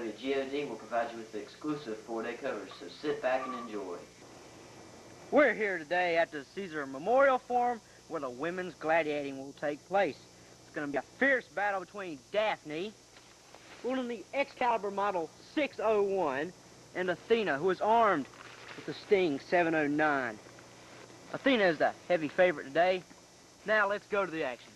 WGOD will provide you with the exclusive 4-day coverage, so sit back and enjoy. We're here today at the Caesar Memorial Forum where the women's gladiating will take place. It's going to be a fierce battle between Daphne, holding the Excalibur Model 601, and Athena, who is armed with the Sting 709. Athena is the heavy favorite today. Now let's go to the action.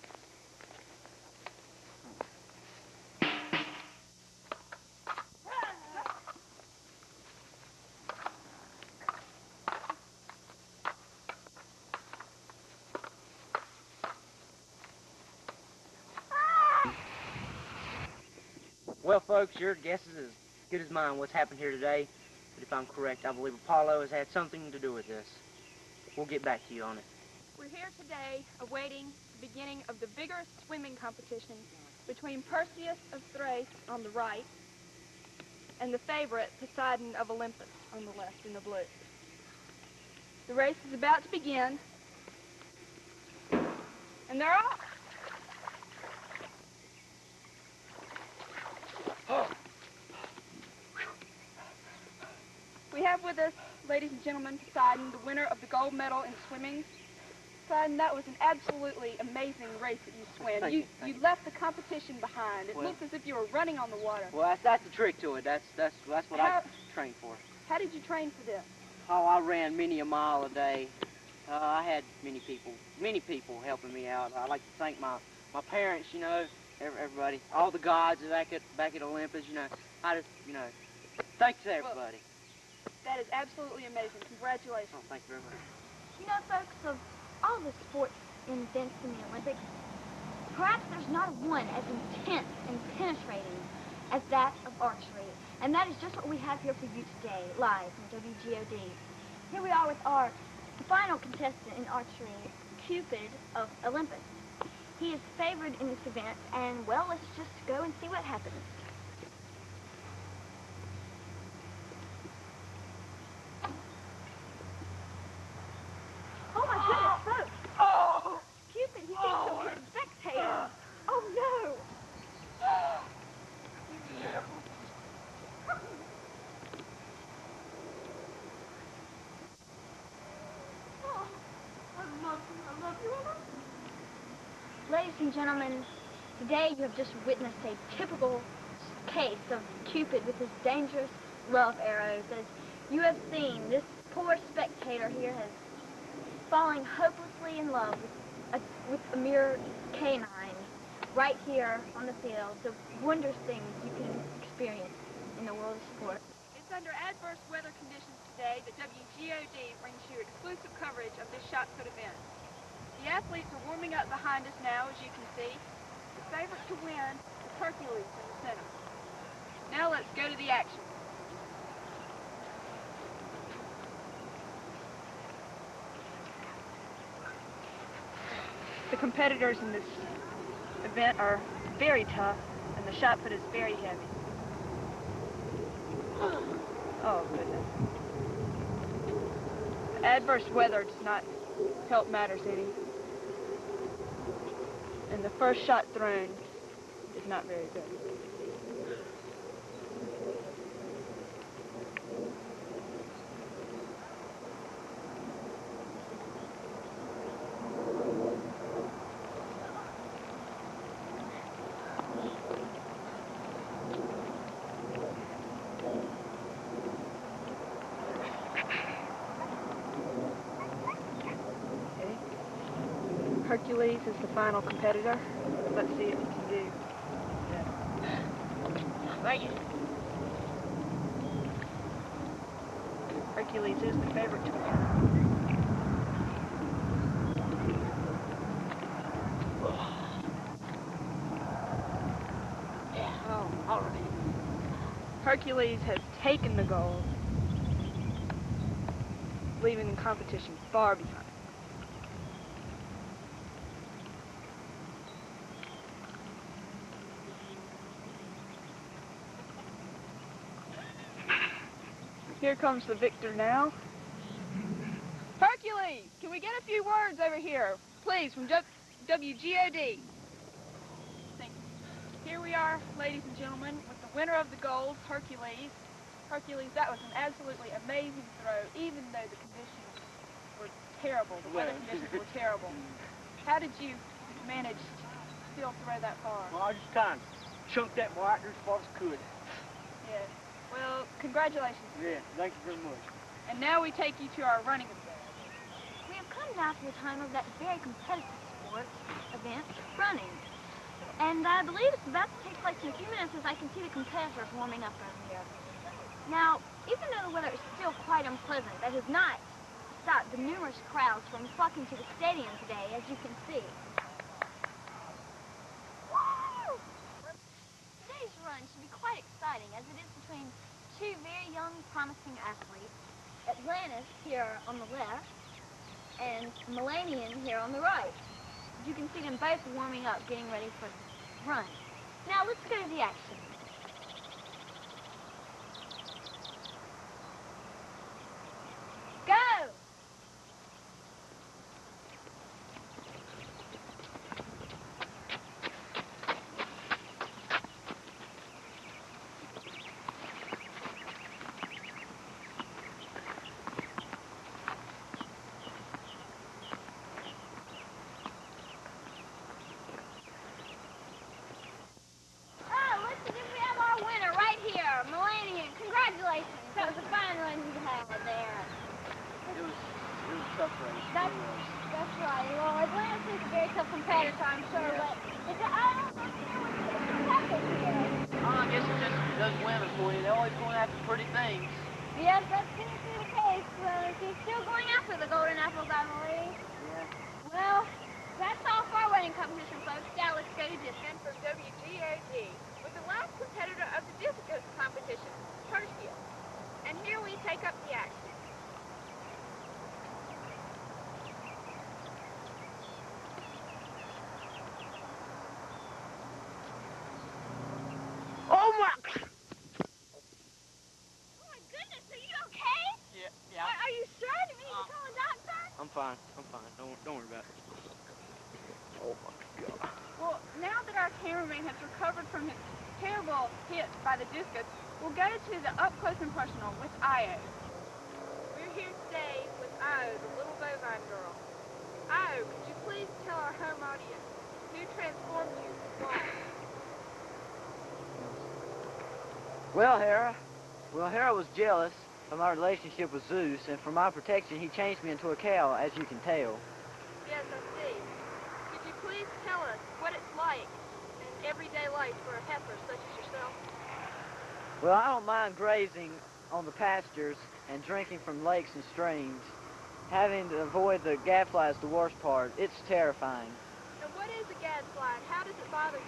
Well, folks, your guess is as good as mine what's happened here today. But if I'm correct, I believe Apollo has had something to do with this. We'll get back to you on it. We're here today awaiting the beginning of the vigorous swimming competition between Perseus of Thrace on the right and the favorite Poseidon of Olympus on the left in the blue. The race is about to begin, and they're off. We have with us, ladies and gentlemen, Poseidon, the winner of the gold medal in swimming. Poseidon, that was an absolutely amazing race that you swam. You left the competition behind. It looked as if you were running on the water. Well, that's the trick to it. That's what I trained for. How did you train for this? Oh, I ran many a mile a day. I had many people helping me out. I'd like to thank my parents, you know, everybody, all the gods back at Olympus, you know. Thanks to everybody. That is absolutely amazing. Congratulations. Oh, thank you very much. You know, folks, of all the sports and events in the Olympics, perhaps there's not one as intense and penetrating as that of archery. And that is just what we have here for you today, live from WGOD. Here we are with our final contestant in archery, Cupid of Olympus. He is favored in this event, and, well, let's just go and see what happens. Oh, my goodness, folks. Oh! Cupid, he seems to be a spectator. Oh, no. Oh, I love you. Ladies and gentlemen, today you have just witnessed a typical case of Cupid with his dangerous love arrows. As you have seen, this poor spectator here has falling hopelessly in love with a mere canine right here on the field. The wondrous things you can experience in the world of sport. It's under adverse weather conditions today that WGOD brings you exclusive coverage of this shot put event. The athletes are warming up behind us now, as you can see. The favorite to win is Hercules in the center. Now let's go to the action. The competitors in this event are very tough, and the shot put is very heavy. Oh, goodness. Adverse weather does not help matters any. And the first shot thrown is not very good. Hercules is the final competitor. Let's see if he can do. Thank you. Hercules is the favorite to win. Oh, all right. Hercules has taken the gold, leaving the competition far behind. Here comes the victor now. Hercules, can we get a few words over here, please, from WGOD? Thank you. Here we are, ladies and gentlemen, with the winner of the gold, Hercules. Hercules, that was an absolutely amazing throw, even though the conditions were terrible. The weather conditions were terrible. How did you manage to still throw that far? Well, I just kind of chunked that boy out there as far as I could. Yeah. Well, congratulations. Yeah, thank you very much. And now we take you to our running event. We have come now to the time of that very competitive sports event, running. And I believe it's about to take place in a few minutes as I can see the competitors warming up around here. Now, even though the weather is still quite unpleasant, that has not stopped the numerous crowds from flocking to the stadium today, as you can see. Woo! Today's run should be quite exciting, as it is between two very young, promising athletes. Atlantis here on the left, and Melanian here on the right. You can see them both warming up, getting ready for the run. Now, let's go to the action. Go! Congratulations. That was a fine run you had there. It was a tough race. That's right. Well, Atlantis is a very tough competitor, I'm sure, Yeah. but I don't know what's happened here. Oh, I guess it's just those women for you. They're always going after pretty things. Yes, that seems to be the case. She's still going after the golden apples, I believe. Yeah. Well, that's all for our wedding competition, folks. Now let's go to discus. And from WGOG, with the last competitor of the discus competition, Perseus. And here we take up the action. Oh, my! Oh, my goodness, are you okay? Yeah. Are you sure? Do we need to call a doctor? I'm fine. Don't worry about it. Oh, my God. Well, now that our cameraman has recovered from his terrible hit by the discus, we'll go to the up-close and personal with Io. We're here today with Io, the little bovine girl. Io, could you please tell our home audience who transformed you and why? Well, Hera was jealous of my relationship with Zeus, and for my protection, he changed me into a cow, as you can tell. Yes, I see. Could you please tell us what it's like in everyday life for a heifer such as yourself? Well, I don't mind grazing on the pastures and drinking from lakes and streams. Having to avoid the gadfly is the worst part. It's terrifying. And what is a gadfly, and how does it bother you?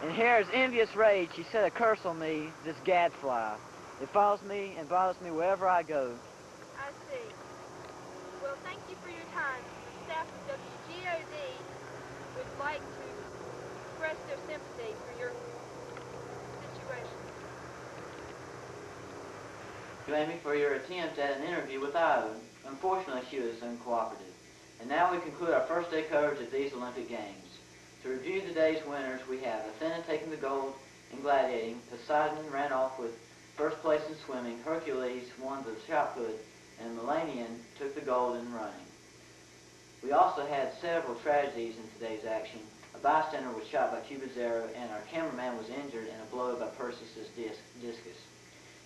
In Hera's envious rage, she set a curse on me, this gadfly. It follows me and bothers me wherever I go. I see. Well, thank you for your time. The staff of WGOD would like to express their sympathy for your situation. Blame me for your attempt at an interview with Io. Unfortunately, she was uncooperative. And now we conclude our first day coverage of these Olympic Games. To review the day's winners, we have Athena taking the gold in gladiating, Poseidon ran off with first place in swimming, Hercules won the shot put, and Melanian took the gold in running. We also had several tragedies in today's action. A bystander was shot by Cupid's arrow, and our cameraman was injured in a blow by Perseus' discus.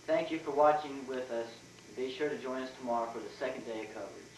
Thank you for watching with us. Be sure to join us tomorrow for the second day of coverage.